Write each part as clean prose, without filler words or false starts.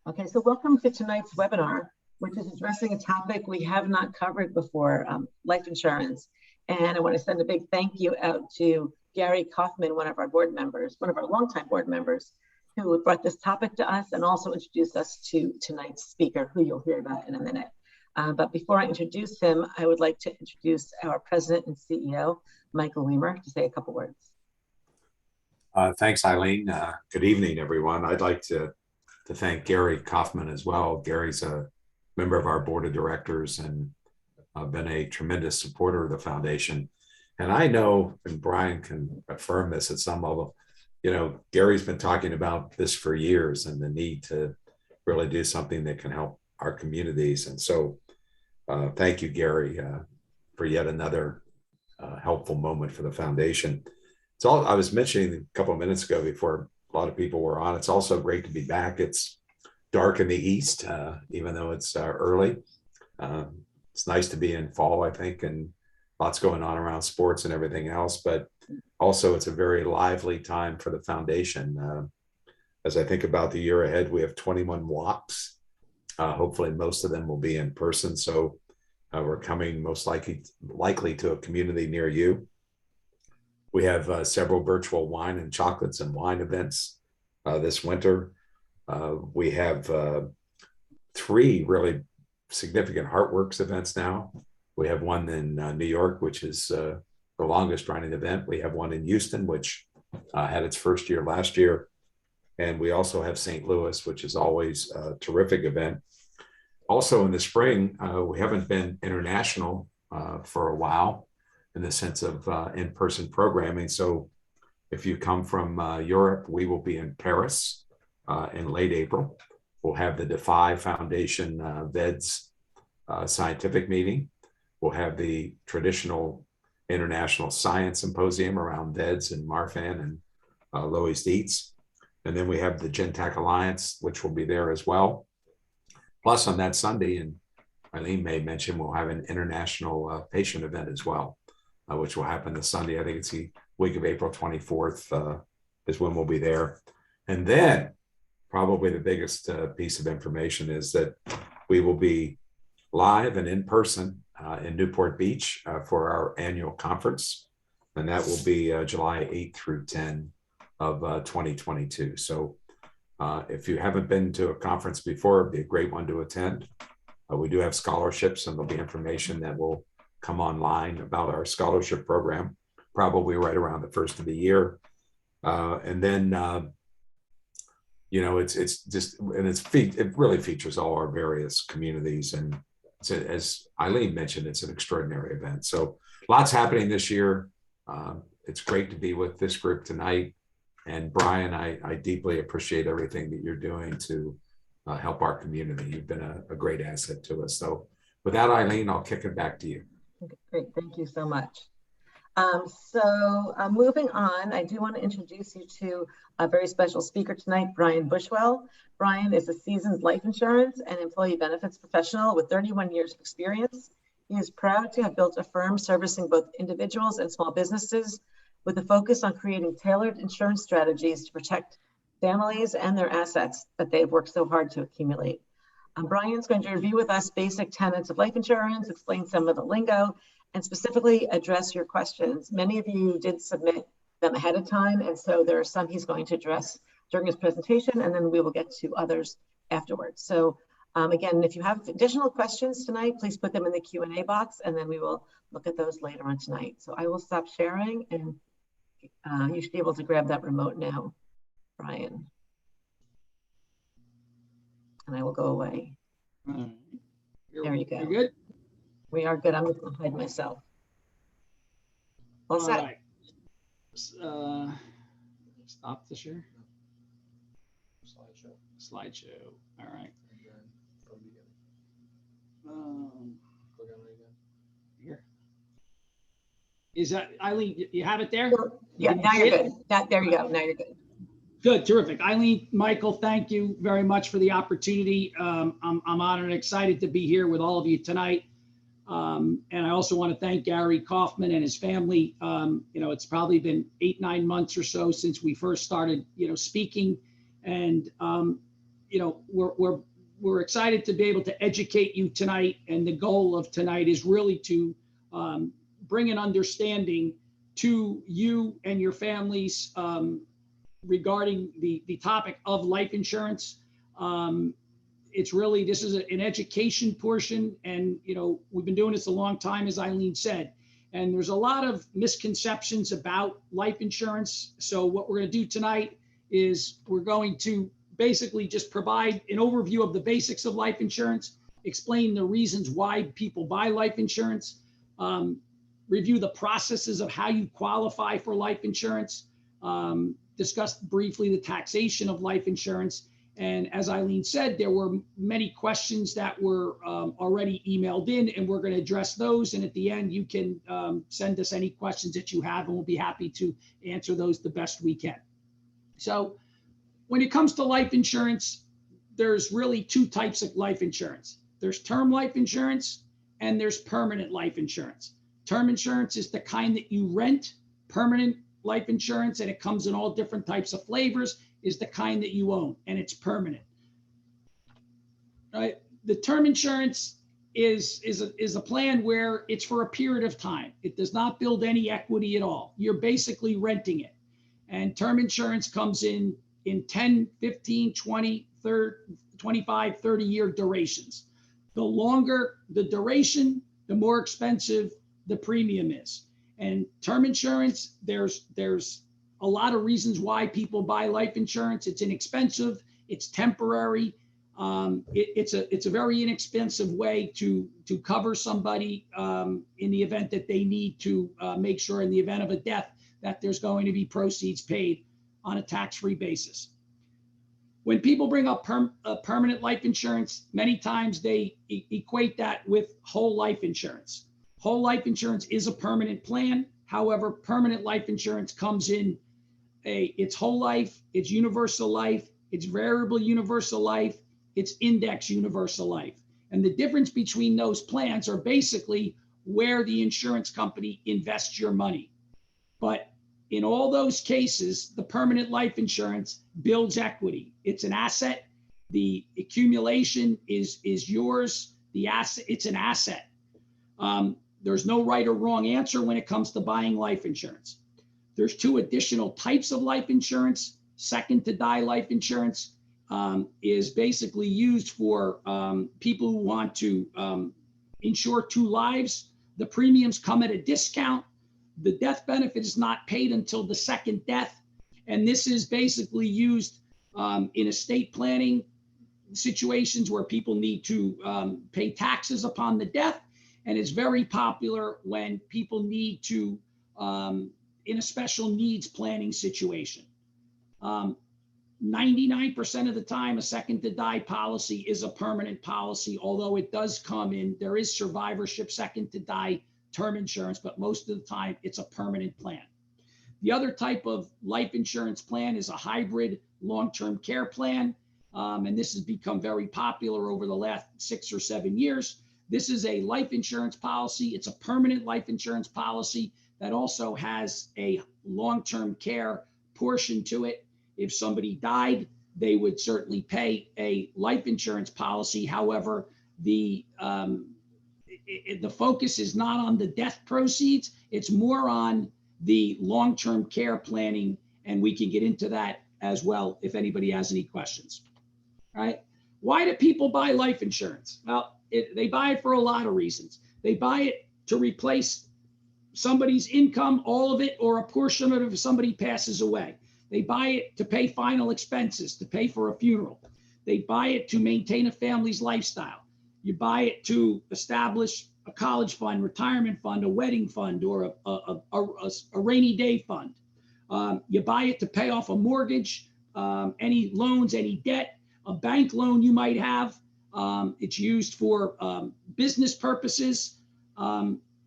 Okay, so welcome to tonight's webinar, which is addressing a topic we have not covered before, life insurance. And I want to send a big thank you out to Gary Kaufman, one of our board members, one of our longtime board members, who brought this topic to us and also introduced us to tonight's speaker, who you'll hear about in a minute. But before I introduce him, I would like to introduce our president and CEO, Michael Weimer, to say a couple words. Thanks, Eileen. Good evening, everyone. I'd like to thank Gary Kaufman as well. Gary's a member of our board of directors and been a tremendous supporter of the foundation. And I know, and Brian can affirm this at some level, you know, Gary's been talking about this for years and the need to really do something that can help our communities. And so thank you, Gary, for yet another helpful moment for the foundation. It's all I was mentioning a couple of minutes ago before a lot of people were on. It's also great to be back. It's dark in the east, even though it's early. It's nice to be in fall, I think, and lots going on around sports and everything else. But also, it's a very lively time for the foundation. As I think about the year ahead, we have 21 walks. Hopefully, most of them will be in person. So we're coming most likely to a community near you. We have several virtual wine and chocolates and wine events this winter. We have 3 really significant Heartworks events now. We have one in New York, which is the longest running event. We have one in Houston, which had its first year last year. And we also have St. Louis, which is always a terrific event. Also in the spring, we haven't been international for a while, in the sense of in-person programming. So if you come from Europe, we will be in Paris in late April. We'll have the DeFi Foundation VEDS scientific meeting. We'll have the traditional International Science Symposium around VEDS and Marfan and Lois Dietz. And then we have the Gentech Alliance, which will be there as well. Plus on that Sunday, and Eileen may mention, we'll have an international patient event as well. Which will happen this Sunday. I think it's the week of April 24th is when we'll be there. And then probably the biggest piece of information is that we will be live and in person in Newport Beach for our annual conference. And that will be July 8th through 10 of 2022. So if you haven't been to a conference before, it'd be a great one to attend. We do have scholarships, and there'll be information that will come online about our scholarship program, probably right around the first of the year. And then, you know, it's just, and it really features all our various communities. And as Eileen mentioned, it's an extraordinary event. So lots happening this year. It's great to be with this group tonight. And Brian, I deeply appreciate everything that you're doing to help our community. You've been a great asset to us. So with that, Eileen, I'll kick it back to you. Great, thank you so much. Moving on, I do want to introduce you to a very special speaker tonight, Brian Bushwell. Brian is a seasoned life insurance and employee benefits professional with 31 years of experience. He is proud to have built a firm servicing both individuals and small businesses with a focus on creating tailored insurance strategies to protect families and their assets that they have worked so hard to accumulate. Brian's going to review with us basic tenets of life insurance, explain some of the lingo, and specifically address your questions. Many of you did submit them ahead of time, and so there are some he's going to address during his presentation, and then we will get to others afterwards. So again, if you have additional questions tonight, please put them in the Q&A box, and then we will look at those later on tonight. So I will stop sharing, and you should be able to grab that remote now, Brian. And I will go away. There you go. You're good? We are good. I'm just going to hide myself. All set? Right. Stop the share. Slideshow. All right. Here. Is that Eileen? You have it there? Yeah. Now you're good. There you go. Now you're good. Good, terrific. Eileen, Michael, thank you very much for the opportunity. I'm honored and excited to be here with all of you tonight. And I also want to thank Gary Kaufman and his family. You know, it's probably been 8-9 months or so since we first started, speaking. And we're excited to be able to educate you tonight. And the goal of tonight is really to bring an understanding to you and your families regarding the topic of life insurance. It's really, this is an education portion, and we've been doing this a long time, as Eileen said, and there's a lot of misconceptions about life insurance. So what we're going to do tonight is we're going to basically just provide an overview of the basics of life insurance, explain the reasons why people buy life insurance, review the processes of how you qualify for life insurance, discuss briefly the taxation of life insurance. And as Eileen said, there were many questions that were already emailed in, and we're going to address those. And at the end, you can send us any questions that you have, and we'll be happy to answer those the best we can. So when it comes to life insurance, there's really two types of life insurance. There's term life insurance and there's permanent life insurance. Term insurance is the kind that you rent. Permanent life insurance, and it comes in all different types of flavors, is the kind that you own, and it's permanent. Right? The term insurance is a plan where it's for a period of time. It does not build any equity at all. You're basically renting it. And term insurance comes in 10, 15, 20, 30, 25, 30-year durations. The longer the duration, the more expensive the premium is. And term insurance, there's a lot of reasons why people buy life insurance. It's inexpensive, it's temporary, it's a very inexpensive way to cover somebody in the event that they need to make sure in the event of a death that there's going to be proceeds paid on a tax-free basis. When people bring up permanent life insurance, many times they equate that with whole life insurance. Whole life insurance is a permanent plan. However, permanent life insurance comes in it's whole life, it's universal life, it's variable universal life, it's index universal life. And the difference between those plans are basically where the insurance company invests your money. But in all those cases, the permanent life insurance builds equity. It's an asset. The accumulation is yours. The asset, it's an asset. There's no right or wrong answer when it comes to buying life insurance. There's two additional types of life insurance. Second to die life insurance is basically used for people who want to insure two lives. The premiums come at a discount. The death benefit is not paid until the second death. And this is basically used in estate planning situations where people need to pay taxes upon the death. And it's very popular when people need to, in a special needs planning situation. 99% of the time, a second to die policy is a permanent policy, although it does come in, there is survivorship, second to die term insurance, but most of the time it's a permanent plan. The other type of life insurance plan is a hybrid long-term care plan. And this has become very popular over the last 6 or 7 years. This is a life insurance policy. It's a permanent life insurance policy that also has a long-term care portion to it. If somebody died, they would certainly pay a life insurance policy. However, the focus is not on the death proceeds. It's more on the long-term care planning, and we can get into that as well if anybody has any questions. All right. Why do people buy life insurance? Well, they buy it for a lot of reasons. They buy it to replace somebody's income, all of it, or a portion of it if somebody passes away. They buy it to pay final expenses, to pay for a funeral. They buy it to maintain a family's lifestyle. You buy it to establish a college fund, retirement fund, a wedding fund, or a rainy day fund. You buy it to pay off a mortgage, any loans, any debt, a bank loan you might have. It's used for business purposes.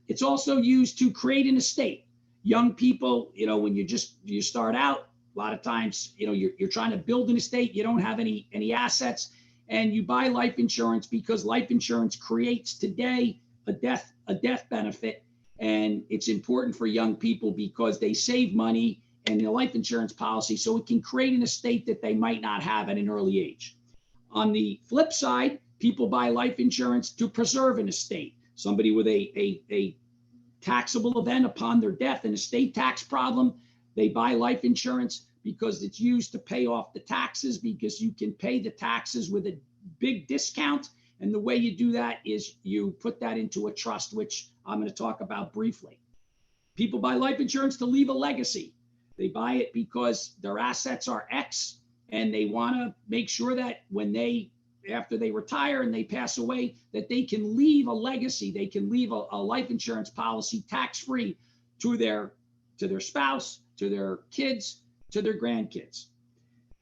It's also used to create an estate. Young people, when you start out, a lot of times, you're trying to build an estate. You don't have any assets, and you buy life insurance because life insurance creates today a death benefit. And it's important for young people because they save money in a life insurance policy so it can create an estate that they might not have at an early age. On the flip side, people buy life insurance to preserve an estate. Somebody with a taxable event upon their death, an estate tax problem, they buy life insurance because it's used to pay off the taxes, because you can pay the taxes with a big discount. And the way you do that is you put that into a trust, which I'm going to talk about briefly. People buy life insurance to leave a legacy. They buy it because their assets are X, and they want to make sure that after they retire and they pass away, that they can leave a legacy. They can leave a life insurance policy tax-free to their spouse, to their kids, to their grandkids.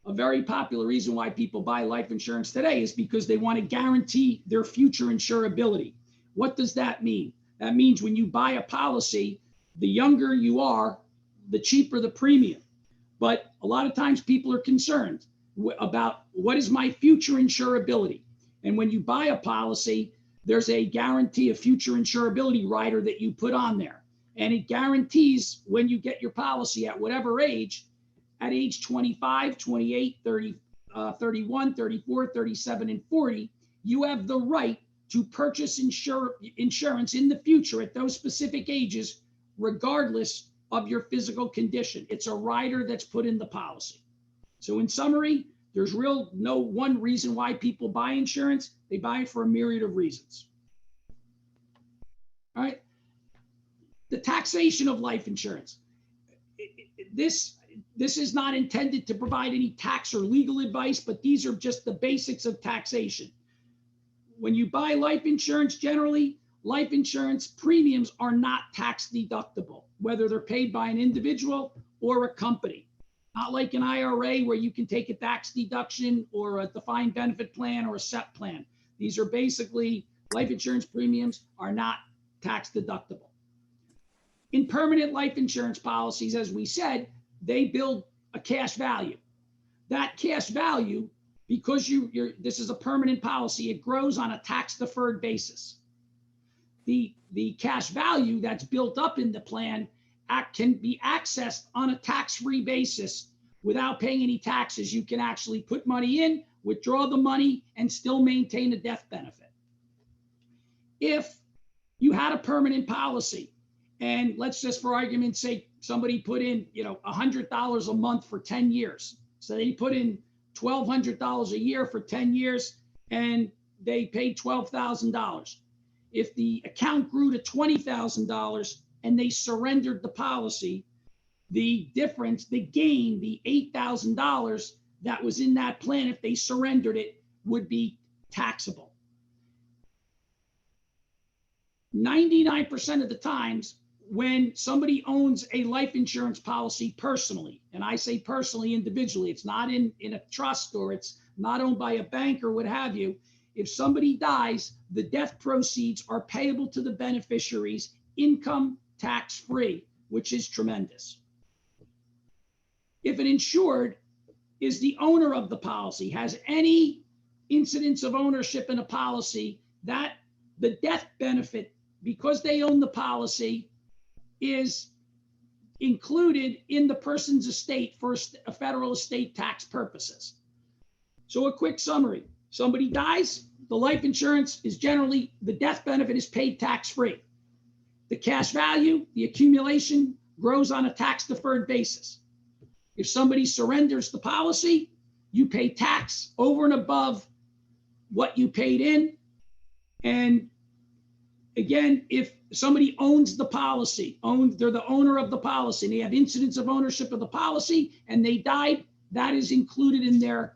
A very popular reason why people buy life insurance today is because they want to guarantee their future insurability. What does that mean? That means when you buy a policy, the younger you are, the cheaper the premium. But a lot of times people are concerned about what is my future insurability. And when you buy a policy, there's a guarantee of future insurability rider that you put on there. And it guarantees when you get your policy at whatever age, at age 25, 28, 30, 31, 34, 37, and 40, you have the right to purchase insurance in the future at those specific ages, regardless of your physical condition. It's a rider that's put in the policy. So in summary, there's no one reason why people buy insurance. They buy it for a myriad of reasons. All right. The taxation of life insurance. This is not intended to provide any tax or legal advice, but these are just the basics of taxation. When you buy life insurance, generally, life insurance premiums are not tax deductible, whether they're paid by an individual or a company. Not like an IRA where you can take a tax deduction or a defined benefit plan or a SEP plan. These are basically, life insurance premiums are not tax deductible. In permanent life insurance policies, as we said, they build a cash value. That cash value, because this is a permanent policy, it grows on a tax deferred basis. The cash value that's built up in the plan can be accessed on a tax-free basis without paying any taxes. You can actually put money in, withdraw the money, and still maintain a death benefit. If you had a permanent policy, and let's just for argument's sake, somebody put in $100 a month for 10 years. So they put in $1,200 a year for 10 years, and they paid $12,000. If the account grew to $20,000 and they surrendered the policy, the difference, the gain, the $8,000 that was in that plan, if they surrendered it, would be taxable. 99% of the times when somebody owns a life insurance policy personally, and I say personally, individually, it's not in a trust or it's not owned by a bank or what have you. If somebody dies, the death proceeds are payable to the beneficiaries, income tax free, which is tremendous. If an insured is the owner of the policy, has any incidents of ownership in a policy, that the death benefit, because they own the policy, is included in the person's estate for a federal estate tax purposes. So a quick summary: somebody dies, the life insurance is generally, the death benefit is paid tax-free. The cash value, the accumulation, grows on a tax-deferred basis. If somebody surrenders the policy, you pay tax over and above what you paid in. And again, if somebody owns the policy, they're the owner of the policy, and they have incidents of ownership of the policy, and they died, that is included in their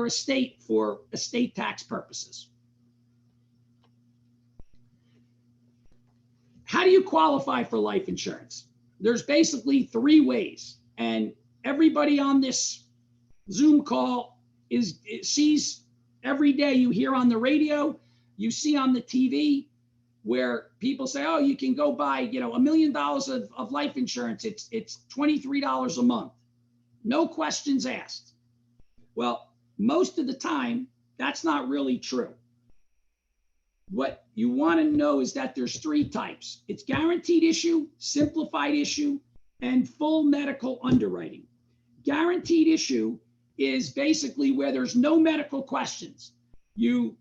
estate for estate tax purposes. How do you qualify for life insurance? There's basically three ways, and everybody on this Zoom call sees every day. You hear on the radio, you see on the TV, where people say, oh, you can go buy, $1 million of life insurance. It's $23 a month. No questions asked. Well, most of the time, that's not really true. What you want to know is that there's three types. It's guaranteed issue, simplified issue, and full medical underwriting. Guaranteed issue is basically where there's no medical questions. You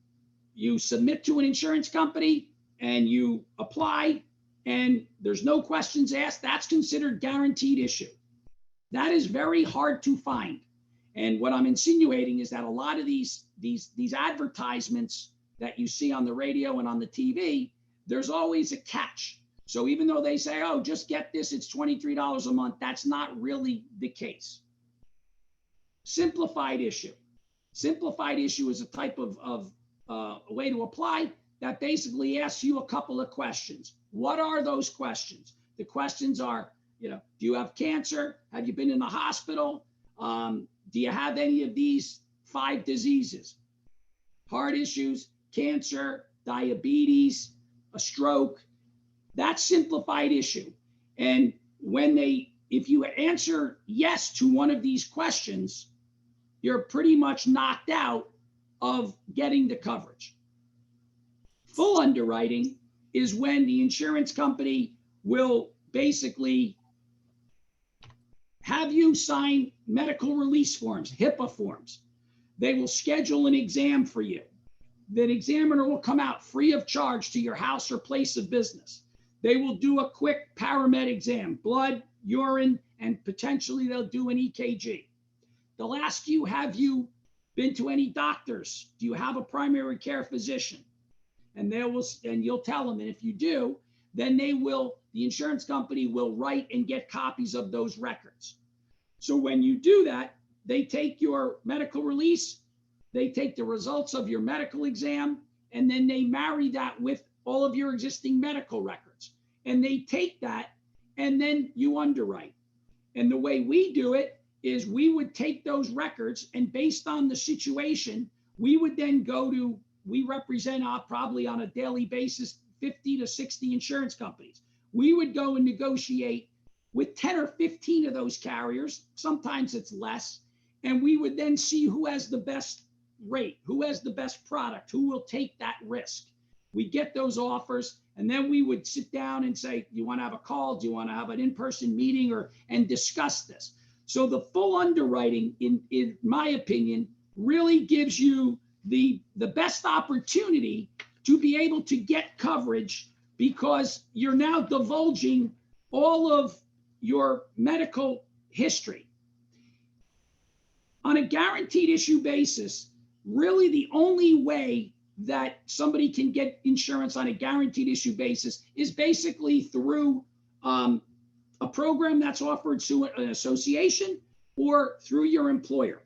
submit to an insurance company and you apply and there's no questions asked. That's considered guaranteed issue. That is very hard to find. And what I'm insinuating is that a lot of these advertisements that you see on the radio and on the TV, there's always a catch. So even though they say, oh, just get this, it's $23 a month, that's not really the case. Simplified issue. Simplified issue is a type of way to apply that basically asks you a couple of questions. What are those questions? The questions are, do you have cancer? Have you been in the hospital? Do you have any of these 5 diseases? Heart issues, cancer, diabetes, a stroke. That's simplified issue. And if you answer yes to one of these questions, you're pretty much knocked out of getting the coverage. Full underwriting is when the insurance company will basically have you sign medical release forms, HIPAA forms. They will schedule an exam for you. The examiner will come out free of charge to your house or place of business. They will do a quick paramed exam, blood, urine, and potentially they'll do an EKG. They'll ask you, have you been to any doctors? Do you have a primary care physician? And you'll tell them, and if you do, then the insurance company will write and get copies of those records. So when you do that, they take your medical release, they take the results of your medical exam, and then they marry that with all of your existing medical records. And they take that, and then you underwrite. And the way we do it is we would take those records, and based on the situation, we would then we represent probably on a daily basis 50 to 60 insurance companies. We would go and negotiate with 10 or 15 of those carriers. Sometimes it's less. And we would then see who has the best rate, who has the best product, who will take that risk. We get those offers, and then we would sit down and say, you want to have a call? Do you want to have an in-person meeting and discuss this? So the full underwriting, in my opinion, really gives you the best opportunity to be able to get coverage, because you're now divulging all of your medical history. On a guaranteed issue basis, really the only way that somebody can get insurance on a guaranteed issue basis is basically through a program that's offered through an association or through your employer.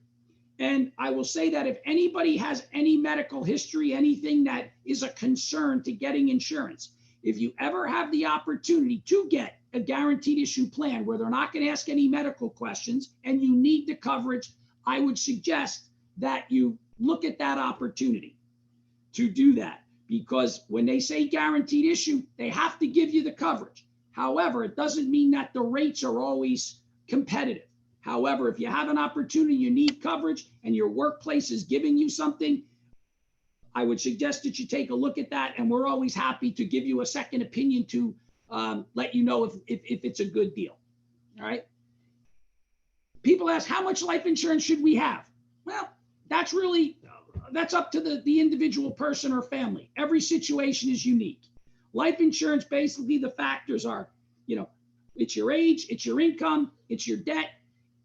And I will say that if anybody has any medical history, anything that is a concern to getting insurance, if you ever have the opportunity to get a guaranteed issue plan where they're not going to ask any medical questions and you need the coverage, I would suggest that you look at that opportunity to do that, because when they say guaranteed issue, they have to give you the coverage. However, it doesn't mean that the rates are always competitive. However, if you have an opportunity, you need coverage, and your workplace is giving you something, I would suggest that you take a look at that, and we're always happy to give you a second opinion to let you know if it's a good deal. All right. People ask, how much life insurance should we have? Well, that's up to the individual person or family. Every situation is unique. Life insurance, basically the factors are, it's your age, it's your income, it's your debt,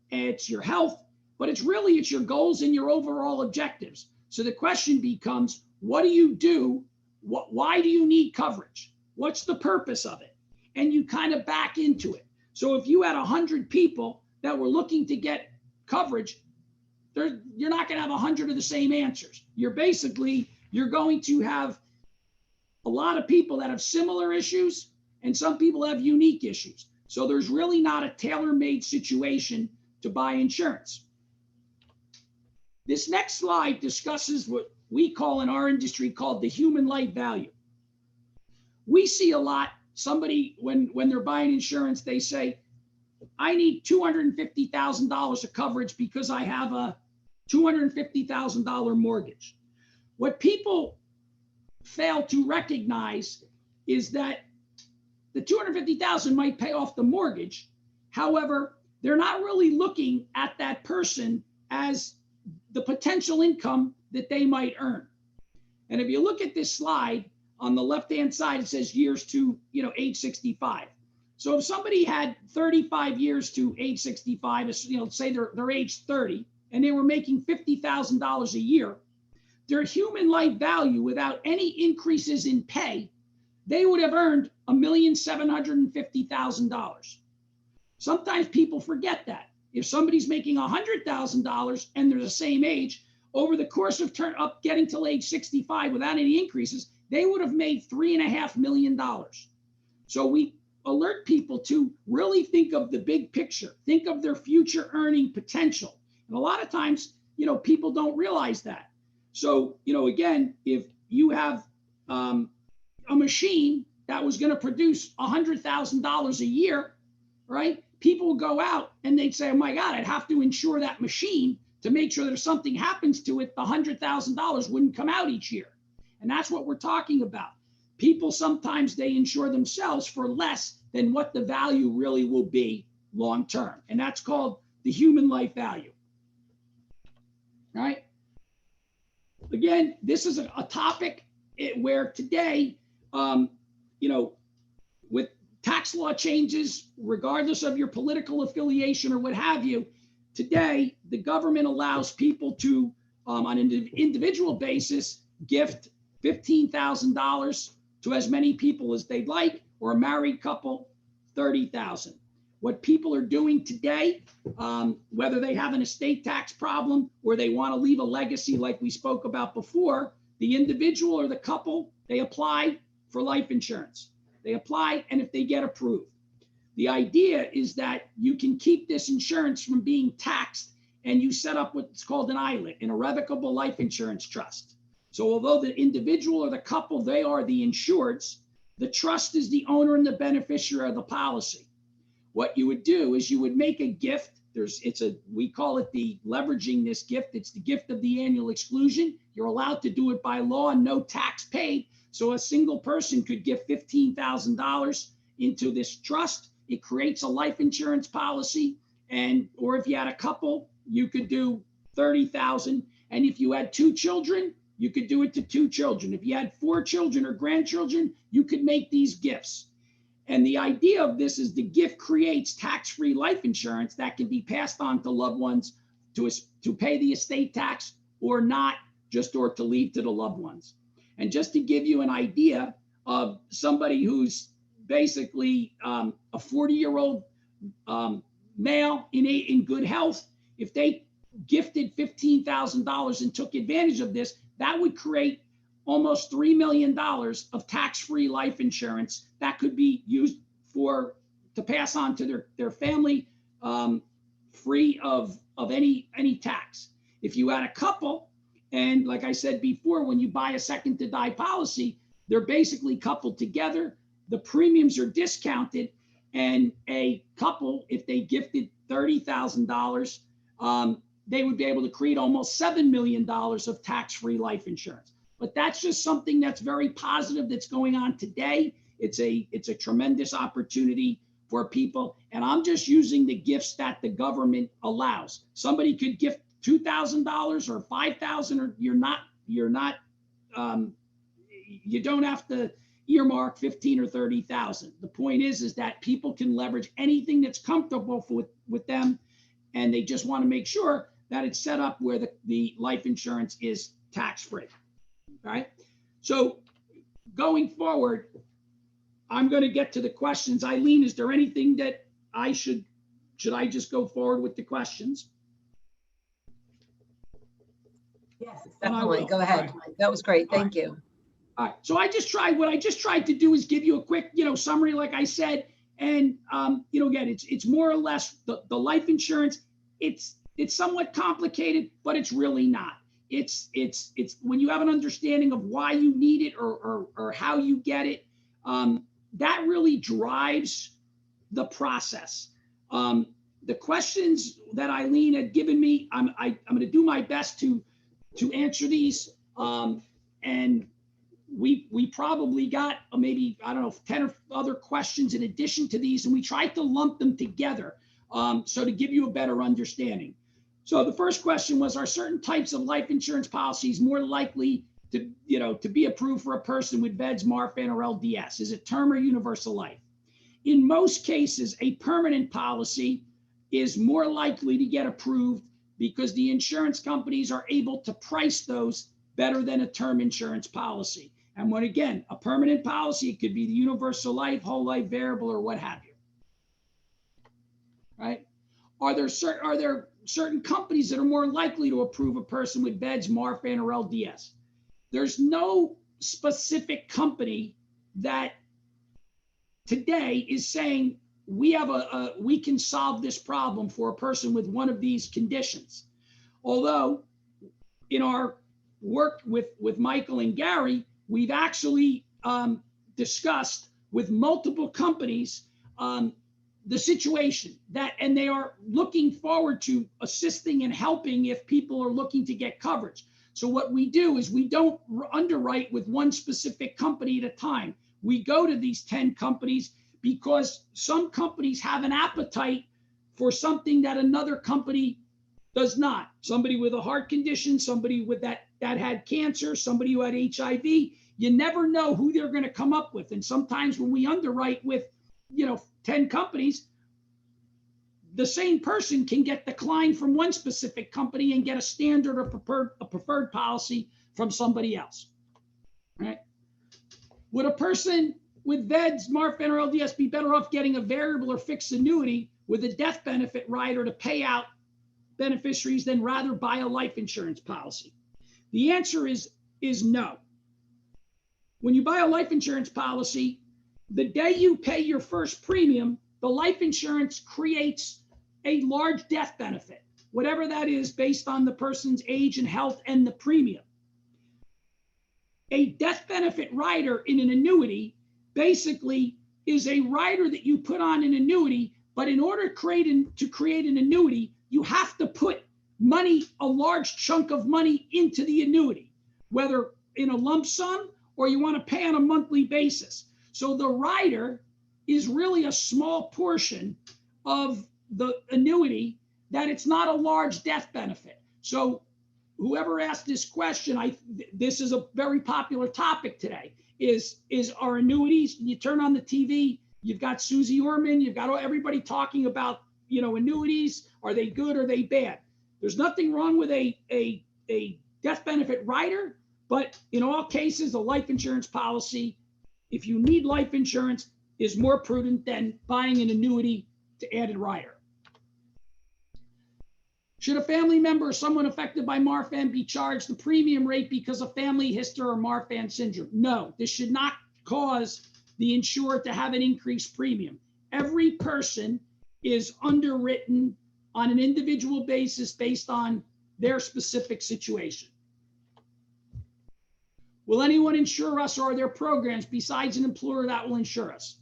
it's your health, but it's your goals and your overall objectives. So the question becomes, what do you do? Why do you need coverage? What's the purpose of it? And you kind of back into it. So if you had 100 people that were looking to get coverage, you're not going to have 100 of the same answers. You're going to have a lot of people that have similar issues, and some people have unique issues. So there's really not a tailor-made situation to buy insurance. This next slide discusses what we call in our industry called the human life value. We see a lot, somebody, when they're buying insurance, they say, I need $250,000 of coverage because I have a $250,000 mortgage. What people fail to recognize is that the $250,000 might pay off the mortgage. However, they're not really looking at that person as the potential income that they might earn. And if you look at this slide on the left-hand side, it says years to, age 65. So if somebody had 35 years to age 65, say they're age 30, and they were making $50,000 a year, their human life value without any increases in pay, they would have earned $1,750,000. Sometimes people forget that. If somebody's making $100,000 and they're the same age, over the course of getting till age 65 without any increases, they would have made $3.5 million. So we alert people to really think of the big picture, think of their future earning potential. And a lot of times, people don't realize that. So, again, if you have a machine that was going to produce $100,000 a year, right? People will go out and they'd say, oh my God, I'd have to insure that machine to make sure that if something happens to it, the $100,000 wouldn't come out each year. And that's what we're talking about. People sometimes they insure themselves for less than what the value really will be long term. And that's called the human life value. All right. Again, this is a topic where today, with tax law changes, regardless of your political affiliation or what have you, today the government allows people to, on an individual basis, gift $15,000 to as many people as they'd like, or a married couple, $30,000. What people are doing today, whether they have an estate tax problem or they want to leave a legacy like we spoke about before, the individual or the couple, they apply for life insurance. They apply, and if they get approved. The idea is that you can keep this insurance from being taxed, and you set up what's called an ILIT, an irrevocable life insurance trust. So although the individual or the couple, they are the insureds, the trust is the owner and the beneficiary of the policy. What you would do is you would make a gift. We call it the leveraging this gift. It's the gift of the annual exclusion. You're allowed to do it by law and no tax paid. So a single person could give $15,000 into this trust. It creates a life insurance policy. Or if you had a couple, you could do $30,000. And if you had 2 children, you could do it to 2 children. If you had 4 children or grandchildren, you could make these gifts. And the idea of this is the gift creates tax-free life insurance that can be passed on to loved ones to pay the estate tax or not, or to leave to the loved ones. And just to give you an idea of somebody who's basically a 40-year-old male in good health, if they gifted $15,000 and took advantage of this, that would create almost $3 million of tax-free life insurance that could be used to pass on to their family, free of any tax. If you had a couple, and like I said before, when you buy a second to die policy, they're basically coupled together. The premiums are discounted, and a couple, if they gifted $30,000, they would be able to create almost $7 million of tax-free life insurance. But that's just something that's very positive that's going on today. It's a tremendous opportunity for people. And I'm just using the gifts that the government allows. Somebody could gift $2,000 or $5,000, or you don't have to earmark 15 or 30,000. The point is that people can leverage anything that's comfortable with them. And they just want to make sure that it's set up where the life insurance is tax-free. All right. So going forward, I'm going to get to the questions. Eileen, is there anything that should I just go forward with the questions? Yes, definitely. Go ahead. Right. That was great. Thank you. All right. So what I just tried to do is give you a quick, summary, like I said. And, again, it's more or less the life insurance. It's somewhat complicated, but it's really not. It's when you have an understanding of why you need it or how you get it, that really drives the process. The questions that Eileen had given me, I'm going to do my best to answer these. And we probably got maybe, 10 or other questions in addition to these, and we tried to lump them together. So to give you a better understanding. So the first question was, are certain types of life insurance policies more likely to, to be approved for a person with VEDS, Marfan, or LDS? Is it term or universal life? In most cases, a permanent policy is more likely to get approved because the insurance companies are able to price those better than a term insurance policy. And when, again, a permanent policy, it could be the universal life, whole life, variable, or what have you. Right? Are there certain companies that are more likely to approve a person with VEDS, Marfan, or LDS? There's no specific company that today is saying we can solve this problem for a person with one of these conditions. Although in our work with Michael and Gary, we've actually discussed with multiple companies the situation and they are looking forward to assisting and helping if people are looking to get coverage. So what we do is we don't underwrite with one specific company at a time. We go to these 10 companies because some companies have an appetite for something that another company does not. Somebody with a heart condition, somebody with that had cancer, somebody who had HIV, you never know who they're going to come up with. And sometimes when we underwrite with, 10 companies, the same person can get declined from one specific company and get a standard or preferred policy from somebody else. Right? Would a person with VEDS, Marfan, or LDS be better off getting a variable or fixed annuity with a death benefit rider to pay out beneficiaries than rather buy a life insurance policy? The answer is no. When you buy a life insurance policy, the day you pay your first premium, the life insurance creates a large death benefit, whatever that is based on the person's age and health and the premium. A death benefit rider in an annuity basically is a rider that you put on an annuity, but in order to create an annuity, you have to put money, a large chunk of money into the annuity, whether in a lump sum or you want to pay on a monthly basis. So the rider is really a small portion of the annuity, that it's not a large death benefit. So whoever asked this question, this is a very popular topic today, is our annuities. You turn on the TV, you've got Susie Orman, you've got everybody talking about, annuities. Are they good? Are they bad? There's nothing wrong with a death benefit rider, but in all cases, a life insurance policy, if you need life insurance, is more prudent than buying an annuity to add a rider. Should a family member or someone affected by Marfan be charged the premium rate because of family history or Marfan syndrome? No, this should not cause the insured to have an increased premium. Every person is underwritten on an individual basis based on their specific situation. Will anyone insure us, or are there programs besides an employer that will insure us?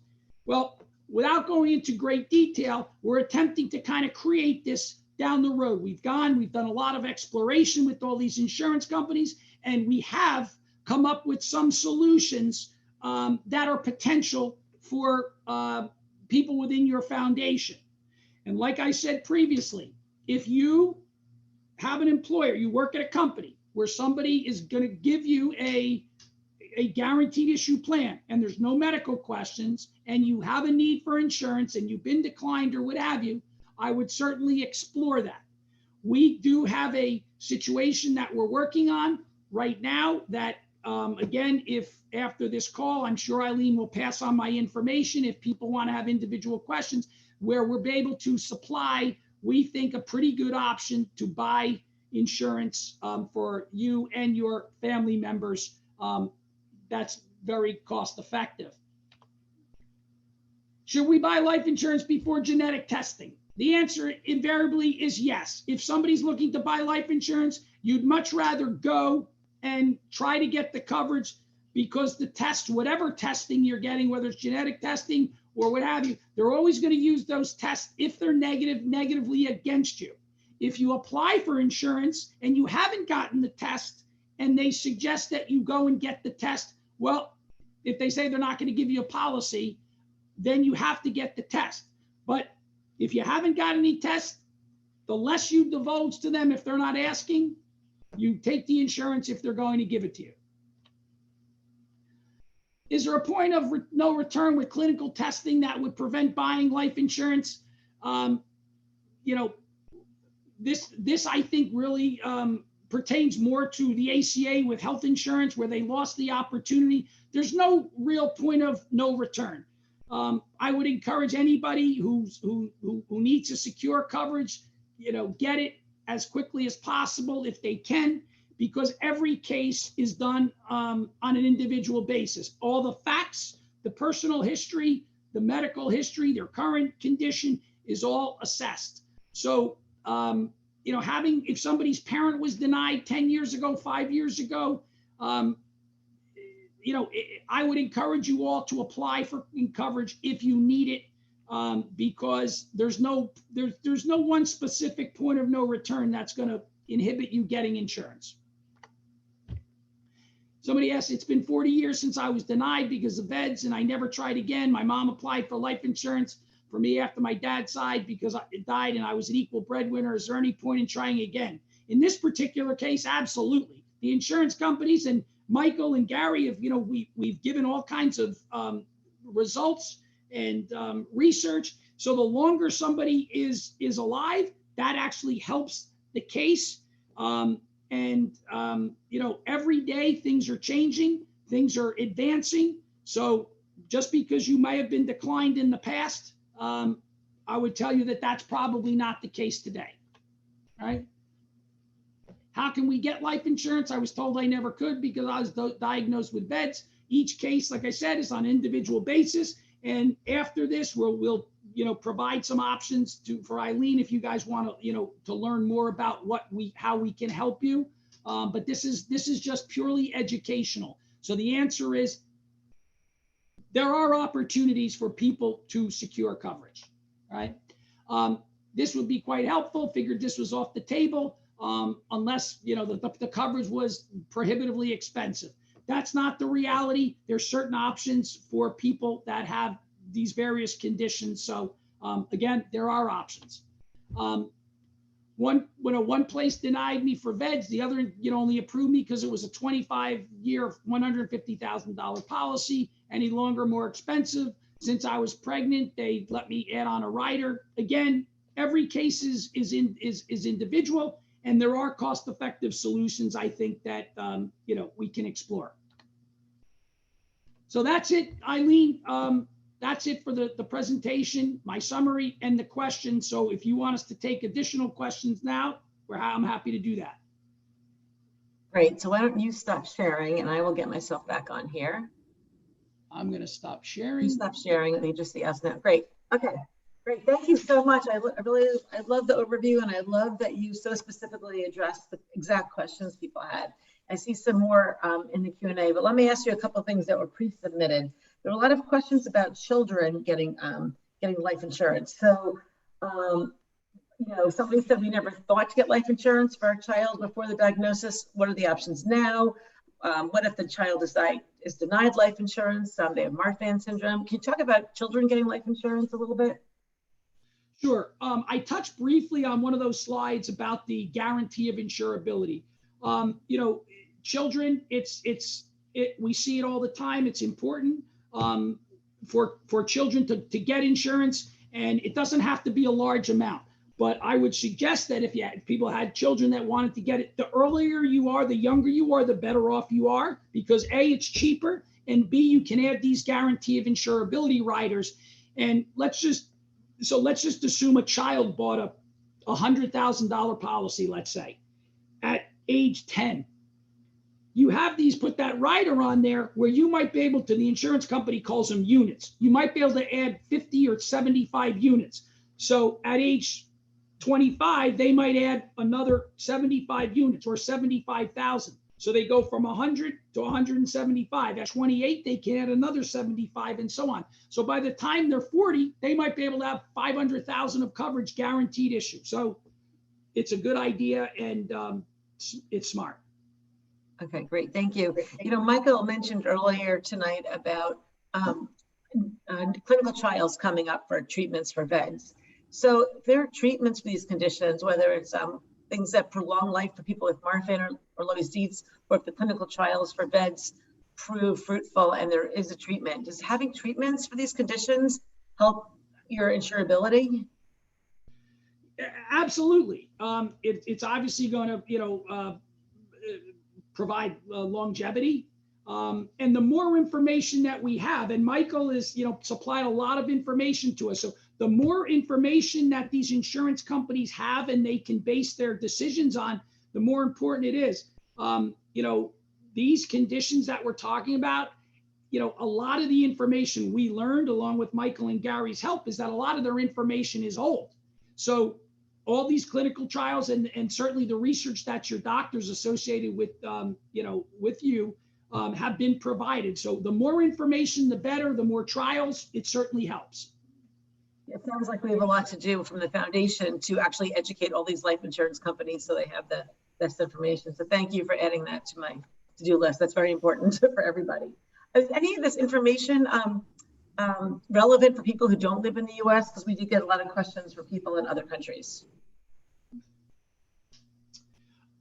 Well, without going into great detail, we're attempting to kind of create this down the road. We've done a lot of exploration with all these insurance companies, and we have come up with some solutions that are potential for people within your foundation. And like I said previously, if you have an employer, you work at a company where somebody is going to give you a guaranteed issue plan and there's no medical questions and you have a need for insurance and you've been declined or what have you, I would certainly explore that. We do have a situation that we're working on right now that, again, if after this call, I'm sure Eileen will pass on my information if people want to have individual questions, where we're able to supply, we think, a pretty good option to buy insurance for you and your family members. That's very cost effective. Should we buy life insurance before genetic testing? The answer invariably is yes. If somebody's looking to buy life insurance, you'd much rather go and try to get the coverage, because the test, whatever testing you're getting, whether it's genetic testing or what have you, they're always going to use those tests, if they're negatively against you. If you apply for insurance and you haven't gotten the test and they suggest that you go and get the test, well, if they say they're not going to give you a policy, then you have to get the test. But if you haven't got any tests, the less you divulge to them if they're not asking, you take the insurance if they're going to give it to you. Is there a point of no return with clinical testing that would prevent buying life insurance? You know, this I think really pertains more to the ACA with health insurance, where they lost the opportunity. There's no real point of no return. I would encourage anybody who needs to secure coverage, you know, get it as quickly as possible if they can, because every case is done on an individual basis. All the facts, the personal history, the medical history, their current condition is all assessed. So, you know, if somebody's parent was denied 10 years ago, 5 years ago, you know, I would encourage you all to apply for coverage if you need it, because there's no one specific point of no return that's going to inhibit you getting insurance. Somebody asked, it's been 40 years since I was denied because of VEDS and I never tried again. My mom applied for life insurance for me after my dad died because it died and I was an equal breadwinner. Is there any point in trying again? In this particular case, absolutely. The insurance companies and Michael and Gary have, you know, we've given all kinds of results and research. So the longer somebody is alive, that actually helps the case. You know, every day things are changing, things are advancing. So just because you may have been declined in the past, I would tell you that that's probably not the case today, right? How can we get life insurance? I was told I never could because I was diagnosed with VEDS. Each case, like I said, is on an individual basis. And after this, we'll you know, provide some options for Eileen if you guys want to, you know, to learn more about how we can help you. But this is just purely educational. So the answer is there are opportunities for people to secure coverage, right? This would be quite helpful. Figured this was off the table. Unless, you know, the coverage was prohibitively expensive. That's not the reality. There's certain options for people that have these various conditions. So again, there are options. One place denied me for VEDS, the other, you know, only approved me because it was a 25-year, $150,000 policy. Any longer, more expensive. Since I was pregnant, they let me add on a rider. Again, every case is individual. And there are cost-effective solutions, I think, that you know, we can explore. So that's it, Eileen. That's it for the presentation, my summary, and the questions. So if you want us to take additional questions now, I'm happy to do that. Great. So why don't you stop sharing, and I will get myself back on here. I'm going to stop sharing. You stop sharing, and you just see us now. Great. Okay. Great, thank you so much. I love the overview, and I love that you so specifically addressed the exact questions people had. I see some more in the Q&A, but let me ask you a couple of things that were pre-submitted. There were a lot of questions about children getting life insurance. So, you know, somebody said we never thought to get life insurance for a child before the diagnosis. What are the options now? What if the child is denied life insurance? They have Marfan syndrome. Can you talk about children getting life insurance a little bit? Sure. I touched briefly on one of those slides about the guarantee of insurability. You know, children, we see it all the time. It's important for children to get insurance, and it doesn't have to be a large amount. But I would suggest that if people had children that wanted to get it, the earlier you are, the younger you are, the better off you are, because A, it's cheaper, and B, you can add these guarantee of insurability riders. And let's just assume a child bought a $100,000 policy, let's say, at age 10. You have put that rider on there where you might be able to, the insurance company calls them units. You might be able to add 50 or 75 units. So at age 25, they might add another 75 units or 75,000. So they go from 100 to 175. At 28, they can add another 75 and so on. So by the time they're 40, they might be able to have 500,000 of coverage guaranteed issue. So it's a good idea, and it's smart. Okay, great. Thank you. You know, Michael mentioned earlier tonight about clinical trials coming up for treatments for VEDS. So there are treatments for these conditions, whether it's things that prolong life for people with Marfan or Loeys Dietz, or if the clinical trials for VEDS prove fruitful and there is a treatment. Does having treatments for these conditions help your insurability? Absolutely. It's obviously going to, provide longevity. And the more information that we have, and Michael is, supplied a lot of information to us. So the more information that these insurance companies have and they can base their decisions on, the more important it is. These conditions that we're talking about, a lot of the information we learned along with Michael and Gary's help is that a lot of their information is old. So all these clinical trials and certainly the research that your doctors associated with, with you have been provided. So the more information, the better, the more trials, it certainly helps. It sounds like we have a lot to do from the foundation to actually educate all these life insurance companies so they have the best information. So thank you for adding that to my to-do list. That's very important for everybody. Is any of this information relevant for people who don't live in the US? Because we do get a lot of questions for people in other countries.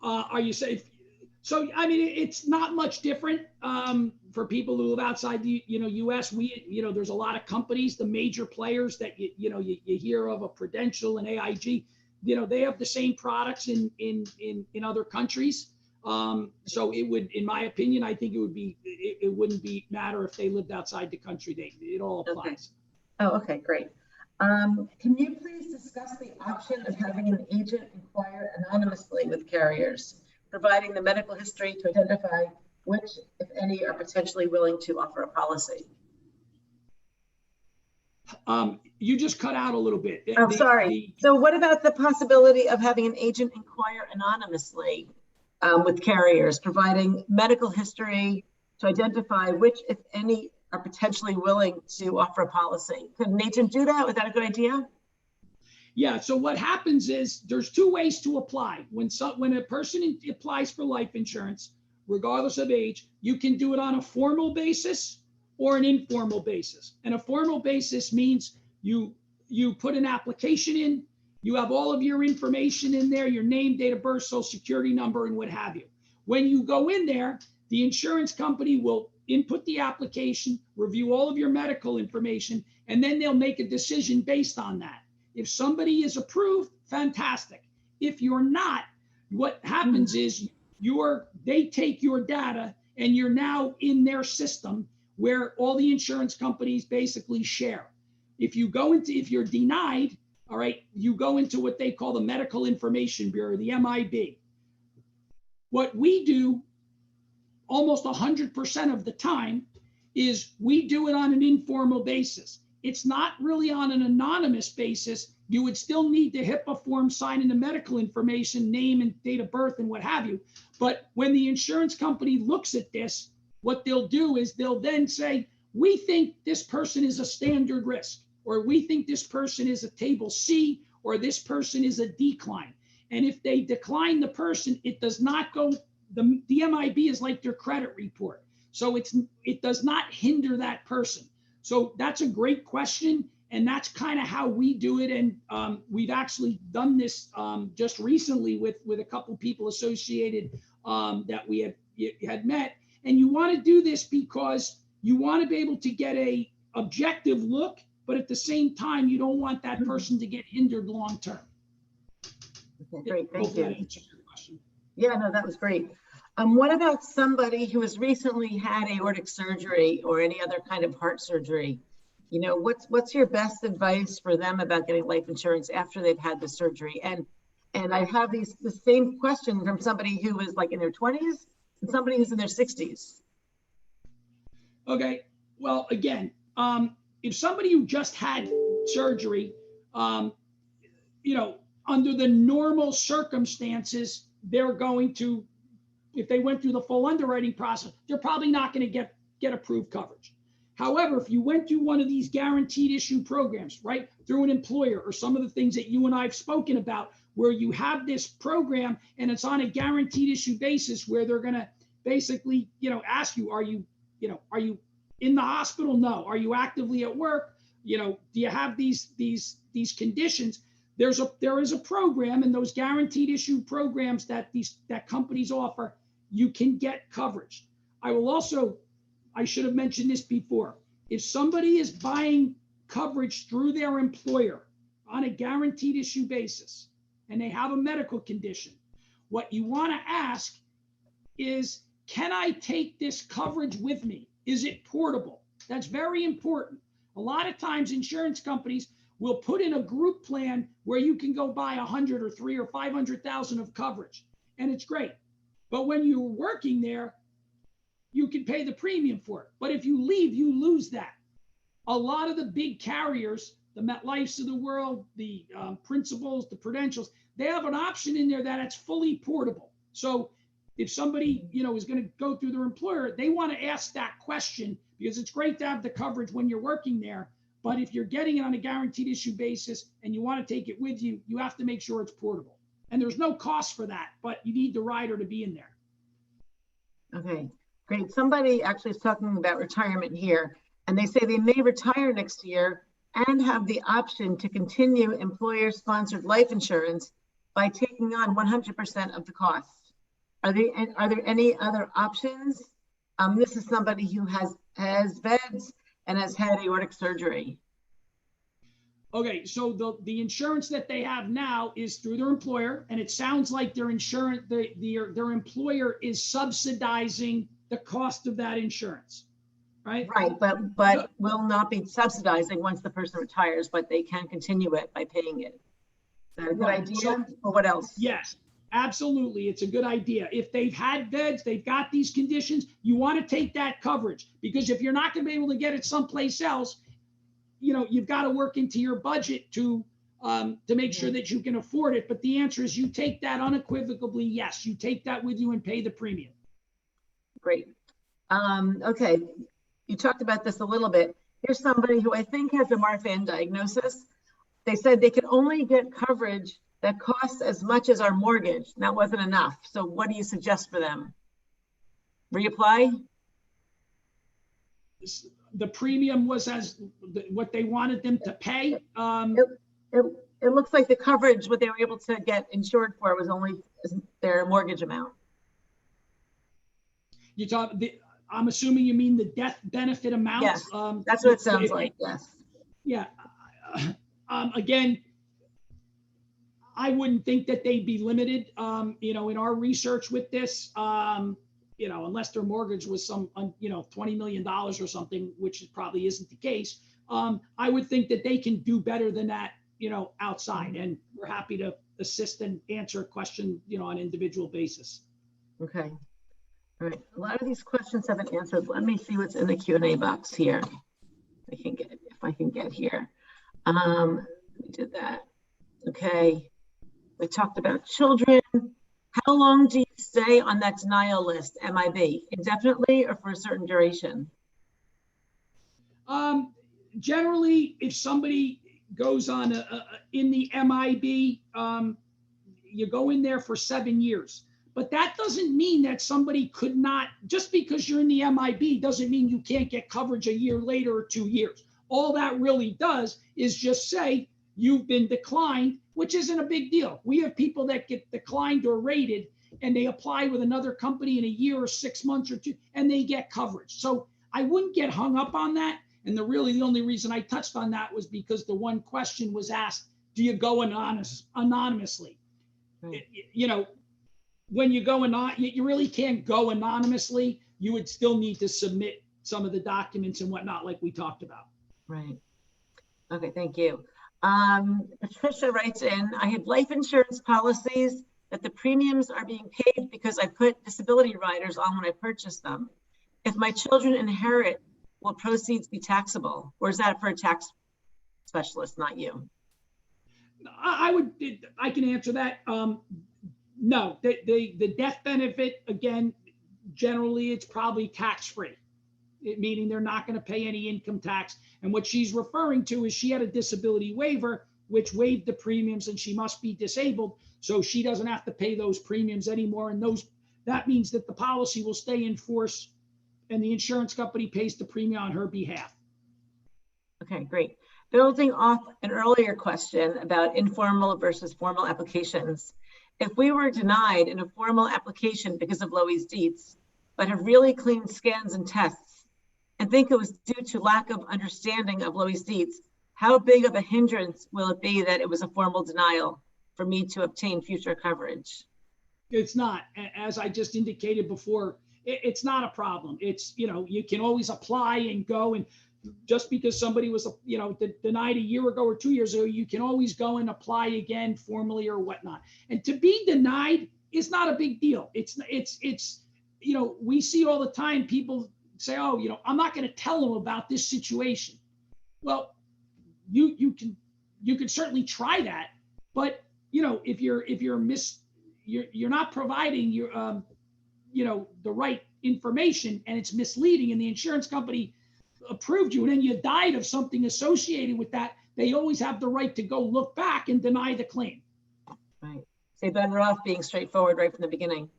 Are you safe? So, I mean, it's not much different for people who live outside the, U.S. There's a lot of companies, the major players that you hear of, a Prudential and AIG. They have the same products in other countries. So it would, in my opinion, I think it wouldn't matter if they lived outside the country. It all applies. Okay. Oh, okay, great. Can you please discuss the option of having an agent inquire anonymously with carriers, providing the medical history to identify which, if any, are potentially willing to offer a policy? You just cut out a little bit. I'm sorry. So what about the possibility of having an agent inquire anonymously with carriers, providing medical history to identify which, if any, are potentially willing to offer a policy? Could an agent do that? Was that a good idea? Yeah, so what happens is there's two ways to apply. When a person applies for life insurance, regardless of age, you can do it on a formal basis or an informal basis. And a formal basis means you put an application in, you have all of your information in there, your name, date of birth, social security number, and what have you. When you go in there, the insurance company will input the application, review all of your medical information, and then they'll make a decision based on that. If somebody is approved, fantastic. If you're not, what happens is they take your data and you're now in their system where all the insurance companies basically share. If you're denied, all right, you go into what they call the Medical Information Bureau, the MIB. What we do almost 100% of the time is we do it on an informal basis. It's not really on an anonymous basis. You would still need the HIPAA form, sign in the medical information, name and date of birth and what have you. But when the insurance company looks at this, what they'll do is they'll then say, we think this person is a standard risk, or we think this person is a table C, or this person is a decline. And if they decline the person, it does not go, the MIB is like their credit report. So it does not hinder that person. So that's a great question. And that's kind of how we do it. And we've actually done this just recently with a couple people associated that we had met. And you want to do this because you want to be able to get a objective look, but at the same time, you don't want that person to get hindered long term. Okay, great, thank you. Yeah, no, that was great. What about somebody who has recently had aortic surgery or any other kind of heart surgery? What's your best advice for them about getting life insurance after they've had the surgery? And I have the same question from somebody who is like in their 20s and somebody who's in their 60s. Okay, well, again, if somebody who just had surgery, under the normal circumstances, they're going to, if they went through the full underwriting process, they're probably not going to get approved coverage. However, if you went through one of these guaranteed issue programs, right, through an employer or some of the things that you and I have spoken about, where you have this program and it's on a guaranteed issue basis where they're going to basically, ask you, are you in the hospital? No. Are you actively at work? do you have these conditions? There is a program, and those guaranteed issue programs that companies offer, you can get coverage. I should have mentioned this before. If somebody is buying coverage through their employer on a guaranteed issue basis, and they have a medical condition, what you want to ask is, can I take this coverage with me? Is it portable? That's very important. A lot of times insurance companies will put in a group plan where you can go buy 100 or 300 or 500,000 of coverage, and it's great. But when you're working there, you can pay the premium for it. But if you leave, you lose that. A lot of the big carriers, the MetLifes of the world, the Principals, the Prudentials, they have an option in there that it's fully portable. So if somebody, is going to go through their employer, they want to ask that question, because it's great to have the coverage when you're working there. But if you're getting it on a guaranteed issue basis and you want to take it with you, you have to make sure it's portable. And there's no cost for that, but you need the rider to be in there. Okay, great. Somebody actually is talking about retirement here, and they say they may retire next year and have the option to continue employer-sponsored life insurance by taking on 100% of the cost. Are there any other options? This is somebody who has VEDS and has had aortic surgery. Okay, so the insurance that they have now is through their employer, and it sounds like their employer is subsidizing the cost of that insurance, right? Right, but will not be subsidizing once the person retires, but they can continue it by paying it. Is that a good idea, or what else? Yes, absolutely, it's a good idea. If they've had VEDS, they've got these conditions, you want to take that coverage, because if you're not going to be able to get it someplace else, you've got to work into your budget to make sure that you can afford it. But the answer is, you take that unequivocally. Yes, you take that with you and pay the premium. Great. Okay, you talked about this a little bit. Here's somebody who I think has a Marfan diagnosis. They said they could only get coverage that costs as much as our mortgage. And that wasn't enough. So what do you suggest for them? Reapply? The premium was what they wanted them to pay. It looks like the coverage, what they were able to get insured for, was only their mortgage amount. I'm assuming you mean the death benefit amount. Yes, that's what it sounds like. Yes. Yeah. Again, I wouldn't think that they'd be limited. In our research with this, unless their mortgage was some, $20 million or something, which probably isn't the case. I would think that they can do better than that, outside, and we're happy to assist and answer a question, on an individual basis. Okay. All right. A lot of these questions have been answered. Let me see what's in the Q&A box here. If I can get here. We did that. Okay. We talked about children. How long do you stay on that denial list, MIB? Indefinitely or for a certain duration? Generally, if somebody goes on in the MIB, you go in there for 7 years. But that doesn't mean that somebody could not, just because you're in the MIB doesn't mean you can't get coverage a year later or 2 years. All that really does is just say you've been declined, which isn't a big deal. We have people that get declined or rated, and they apply with another company in a year or 6 months or 2, and they get coverage. So I wouldn't get hung up on that. And the only reason I touched on that was because the one question was asked, do you go anonymously? Right. When you go you really can't go anonymously. You would still need to submit some of the documents and whatnot, like we talked about. Right. Okay, thank you. Patricia writes in, I had life insurance policies that the premiums are being paid because I put disability riders on when I purchased them. If my children inherit, will proceeds be taxable? Or is that for a tax specialist, not you? I can answer that. No, the death benefit, again, generally it's probably tax-free, meaning they're not going to pay any income tax. And what she's referring to is she had a disability waiver, which waived the premiums, and she must be disabled. So she doesn't have to pay those premiums anymore. And that means that the policy will stay in force and the insurance company pays the premium on her behalf. Okay, great. Building off an earlier question about informal versus formal applications, if we were denied an informal application because of low EDS, but have really clean scans and tests, and think it was due to lack of understanding of low EDS, how big of a hindrance will it be that it was a formal denial for me to obtain future coverage? It's not. As I just indicated before, it's not a problem. It's, you can always apply and go, and just because somebody was, denied a year ago or 2 years ago, you can always go and apply again formally or whatnot. And to be denied is not a big deal. It's, we see all the time, people say, oh, I'm not going to tell them about this situation. Well, you can certainly try that, but if you're not providing your the right information and it's misleading, and the insurance company approved you and then you died of something associated with that, they always have the right to go look back and deny the claim. Right. So you're better off being straightforward right from the beginning.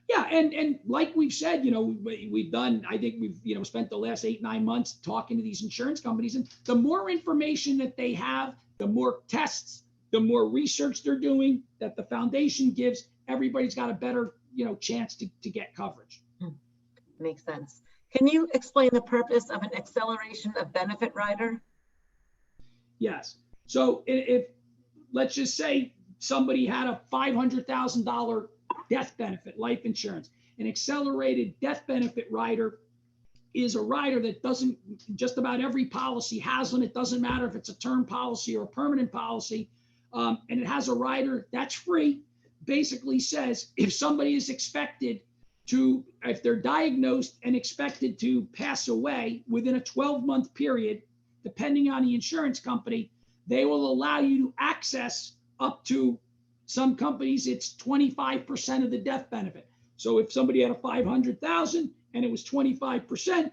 Yeah, and like we've said, we've done, I think we've spent the last 8-9 months talking to these insurance companies, and the more information that they have, the more tests, the more research they're doing that the foundation gives, everybody's got a better chance to get coverage. Makes sense. Can you explain the purpose of an acceleration of benefit rider? Yes. So if let's just say somebody had a $500,000 death benefit, life insurance, an accelerated death benefit rider is a rider that doesn't, just about every policy has one. It doesn't matter if it's a term policy or a permanent policy. And it has a rider that's free. Basically says if somebody is expected to, if they're diagnosed and expected to pass away within a 12-month period, depending on the insurance company, they will allow you to access up to, some companies, it's 25% of the death benefit. So if somebody had a $500,000 and it was 25%,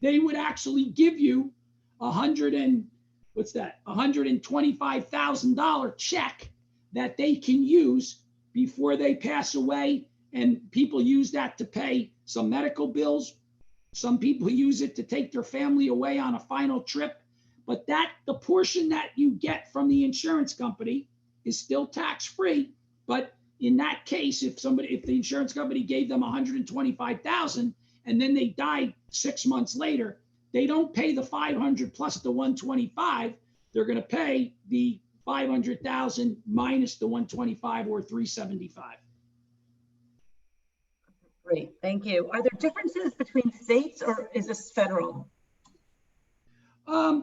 they would actually give you $125,000 check that they can use before they pass away. And people use that to pay some medical bills. Some people use it to take their family away on a final trip. But the portion that you get from the insurance company is still tax-free. But in that case, if the insurance company gave them $125,000 and then they died 6 months later, they don't pay the $500 plus the $125. They're going to pay the $500,000 minus the $125 or $375. Great, thank you. Are there differences between states, or is this federal? I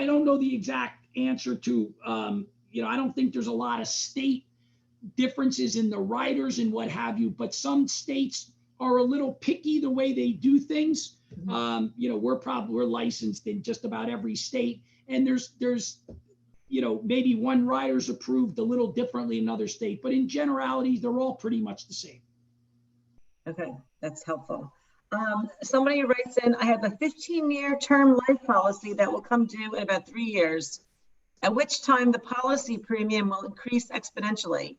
don't know the exact answer to, I don't think there's a lot of state differences in the riders and what have you, but some states are a little picky the way they do things. Mm-hmm. We're licensed in just about every state, and there's maybe one rider's approved a little differently in another state, but in generality, they're all pretty much the same. Okay, that's helpful. Somebody writes in, I have a 15-year term life policy that will come due in about 3 years, at which time the policy premium will increase exponentially.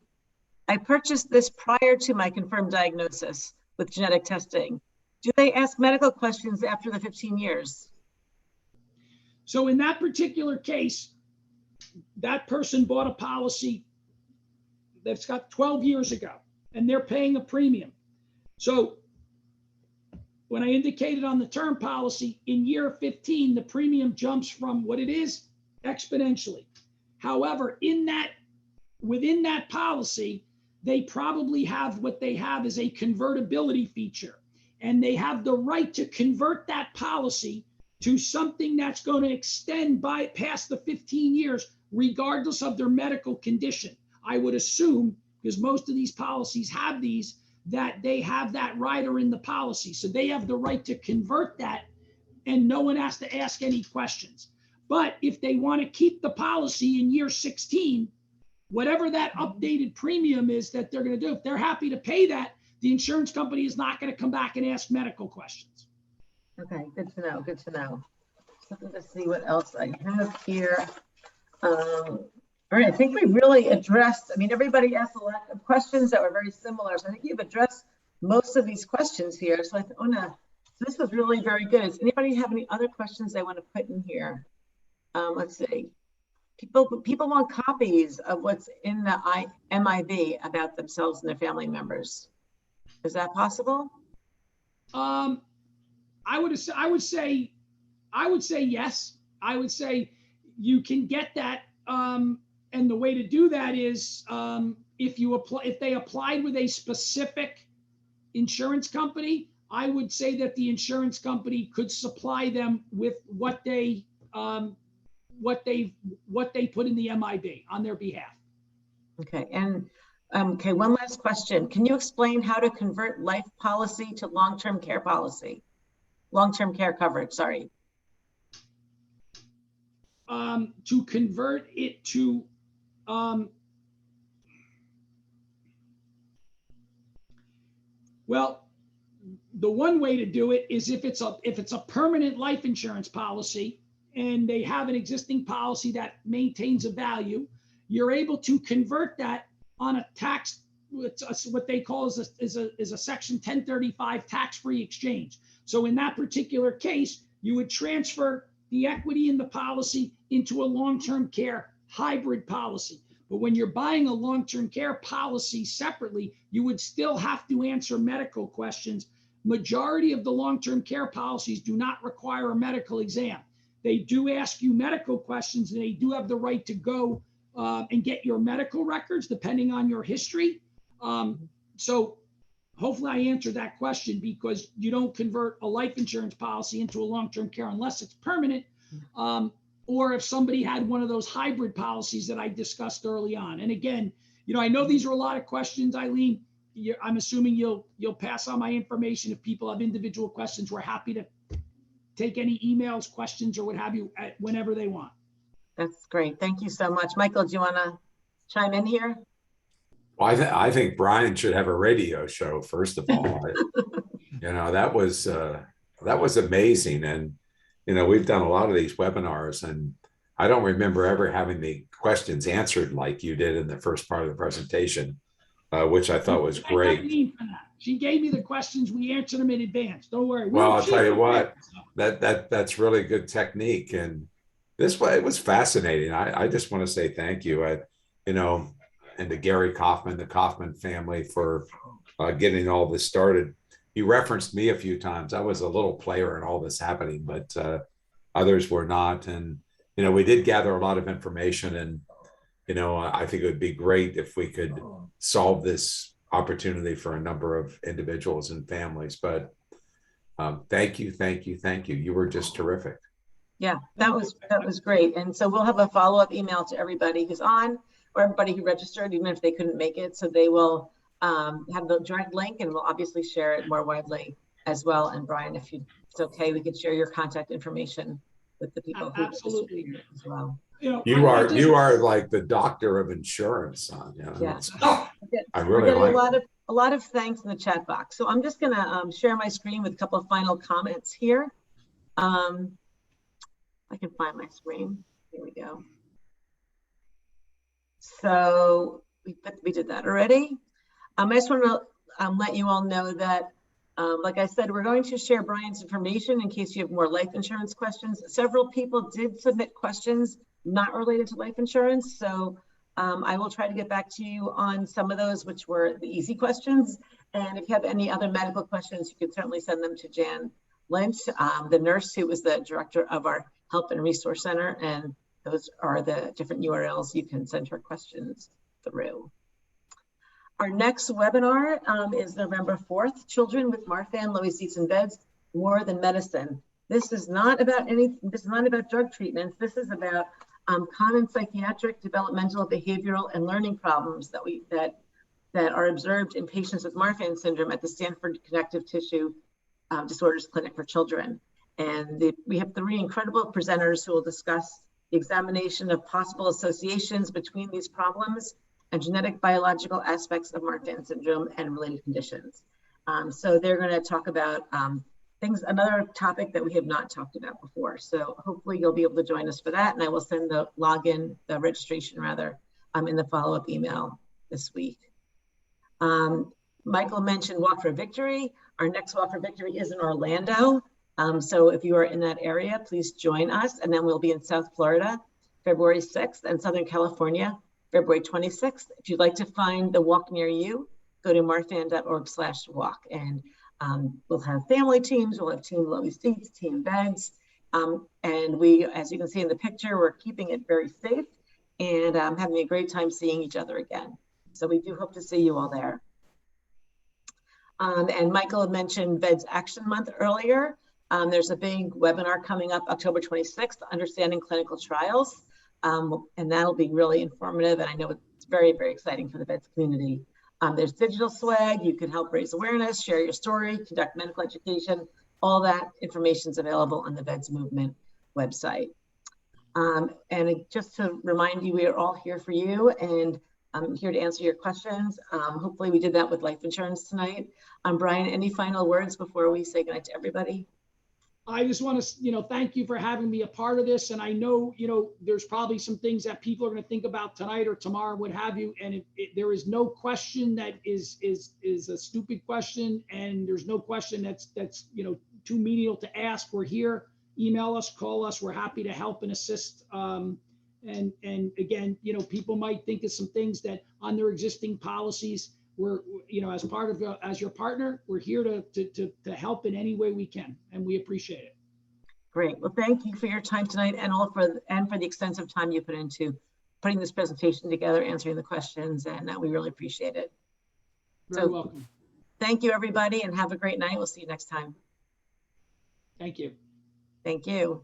I purchased this prior to my confirmed diagnosis with genetic testing. Do they ask medical questions after the 15 years? So in that particular case, that person bought a policy that's got 12 years ago, and they're paying a premium. So when I indicated on the term policy, in year 15, the premium jumps from what it is exponentially. However, within that policy, they probably have what they have is a convertibility feature, and they have the right to convert that policy to something that's going to extend past the 15 years, regardless of their medical condition. I would assume, because most of these policies have these, that they have that rider in the policy. So they have the right to convert that, and no one has to ask any questions. But if they want to keep the policy in year 16, whatever that updated premium is that they're going to do, if they're happy to pay that, the insurance company is not going to come back and ask medical questions. Okay, good to know, good to know. Something to see what else I have here. All right, I think we really addressed, everybody asked a lot of questions that were very similar. So I think you've addressed most of these questions here. So I want to So this was really very good. Does anybody have any other questions they want to put in here? Let's see. People want copies of what's in the MIV about themselves and their family members. Is that possible? I would say yes. I would say you can get that, and the way to do that is if they applied with a specific insurance company, I would say that the insurance company could supply them with what they put in the MIB on their behalf. Okay, and okay, one last question. Can you explain how to convert life policy to long-term care policy? Long-term care coverage, sorry. To convert it to well, the one way to do it is if it's a permanent life insurance policy and they have an existing policy that maintains a value, you're able to convert that on a tax, what they call is a Section 1035 tax-free exchange. So in that particular case, you would transfer the equity in the policy into a long-term care hybrid policy. But when you're buying a long-term care policy separately, you would still have to answer medical questions. Majority of the long-term care policies do not require a medical exam. They do ask you medical questions, and they do have the right to go and get your medical records depending on your history. So hopefully I answered that question, because you don't convert a life insurance policy into a long-term care unless it's permanent, or if somebody had one of those hybrid policies that I discussed early on. And again, I know these are a lot of questions, Eileen. I'm assuming you'll pass on my information. If people have individual questions, we're happy to take any emails, questions, or what have you whenever they want. That's great. Thank you so much. Michael, do you want to chime in here? Well, I think Brian should have a radio show, first of all. That was amazing. And, we've done a lot of these webinars, and I don't remember ever having the questions answered like you did in the first part of the presentation, which I thought was great. She gave me the questions. We answered them in advance. Don't worry. Well, I'll tell you what, that's really good technique. And it was fascinating. I just want to say thank you. And to Gary Kaufman, the Kaufman family, for getting all this started. He referenced me a few times. I was a little player in all this happening, but others were not. And, we did gather a lot of information, and, I think it would be great if we could solve this opportunity for a number of individuals and families. But thank you. You were just terrific. Yeah, that was great. And so we'll have a follow-up email to everybody who's on, or everybody who registered, even if they couldn't make it. So they will have the direct link, and we'll obviously share it more widely as well. And Brian, if it's okay, we could share your contact information with the people who absolutely as well. You are like the doctor of insurance. Yes. I really like a lot of thanks in the chat box. So I'm just going to share my screen with a couple of final comments here. I can find my screen. Here we go. So we did that already. I just want to let you all know that, like I said, we're going to share Brian's information in case you have more life insurance questions. Several people did submit questions not related to life insurance. So I will try to get back to you on some of those, which were the easy questions. And if you have any other medical questions, you can certainly send them to Jan Lynch, the nurse who was the director of our Help and Resource Center. And those are the different URLs you can send her questions through. Our next webinar is November 4th, Children with Marfan, Low Seats and VEDS, More Than Medicine. This is not about this is not about drug treatments. This is about common psychiatric, developmental, behavioral, and learning problems that are observed in patients with Marfan syndrome at the Stanford Connective Tissue Disorders Clinic for Children. And we have 3 incredible presenters who will discuss the examination of possible associations between these problems and genetic biological aspects of Marfan syndrome and related conditions. So they're going to talk about another topic that we have not talked about before. So hopefully you'll be able to join us for that. And I will send the registration rather, in the follow-up email this week. Michael mentioned Walk for Victory. Our next Walk for Victory is in Orlando. So if you are in that area, please join us. And then we'll be in South Florida, February 6th, and Southern California, February 26th. If you'd like to find the walk near you, go to marfan.org/walk. And we'll have family teams, we'll have Team Low Seats, Team VEDS. And we, as you can see in the picture, we're keeping it very safe and having a great time seeing each other again. So we do hope to see you all there. And Michael had mentioned VEDS Action Month earlier. There's a big webinar coming up October 26th, Understanding Clinical Trials. And that'll be really informative. And I know it's very, very exciting for the VEDS community. There's digital swag. You can help raise awareness, share your story, conduct medical education. All that information is available on the VEDS Movement website. And just to remind you, we are all here for you, and I'm here to answer your questions. Hopefully we did that with life insurance tonight. Brian, any final words before we say goodnight to everybody? I just want to, thank you for having me a part of this. And I know, there's probably some things that people are going to think about tonight or tomorrow, what have you. And there is no question that is a stupid question. And there's no question that's too menial to ask. We're here. Email us, call us. We're happy to help and assist. And again, people might think of some things that on their existing policies, we're, as your partner, we're here to help in any way we can, and we appreciate it. Great. Well, thank you for your time tonight, and for the extensive time you put into putting this presentation together, answering the questions, and we really appreciate it. Very welcome. Thank you, everybody, and have a great night. We'll see you next time. Thank you. Thank you.